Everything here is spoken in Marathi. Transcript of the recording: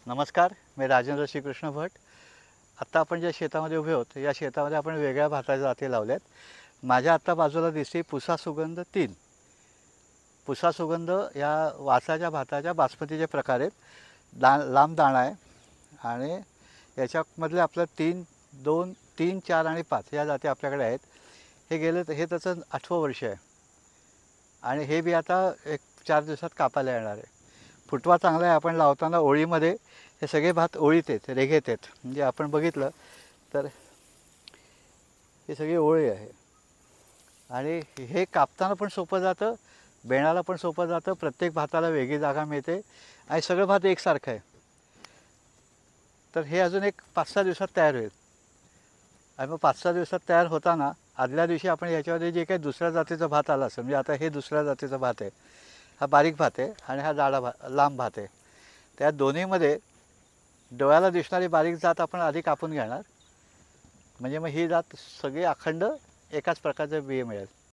नमस्कार, मी राजेंद्र श्रीकृष्ण भट. आत्ता आपण ज्या शेतामध्ये उभे आहोत या शेतामध्ये आपण वेगळ्या भाताच्या जाती लावल्यात. माझ्या आत्ता बाजूला दिसते पुसा सुगंध 3. पुसा सुगंध या वासाच्या भाताच्या बासमतीचे प्रकार आहेत. लांब दाणा आहे आणि याच्यामधले आपलं 3, 4 आणि 5 या जाती आपल्याकडे आहेत. हे त्याचं 8वं वर्ष आहे आणि हे बी आता एक 4 दिवसात कापायला येणार आहे. फुटवा चांगला आहे. आपण लावताना ओळीमध्ये हे सगळे भात ओळीत आहेत, रेघेत आहेत. म्हणजे आपण बघितलं तर हे सगळी ओळी आहे आणि हे कापताना पण सोपं जातं, बेणाला पण सोपं जातं. प्रत्येक भाताला वेगळी जागा मिळते आणि सगळं भात एकसारखं आहे. तर हे अजून एक 5-6 दिवसात तयार होईल आणि मग 5-6 दिवसात तयार होताना आदल्या दिवशी आपण याच्यामध्ये जे काही दुसऱ्या जातीचा भात आला असं, म्हणजे आता हे दुसऱ्या जातीचा भात आहे, हा बारीक भात आहे आणि हा लांब भात आहे. त्या दोन्हीमध्ये डोळ्याला दिसणारी बारीक जात आपण आधी कापून घेणार. म्हणजे मग ही जात सगळी अखंड एकाच प्रकारचे बिये मिळेल.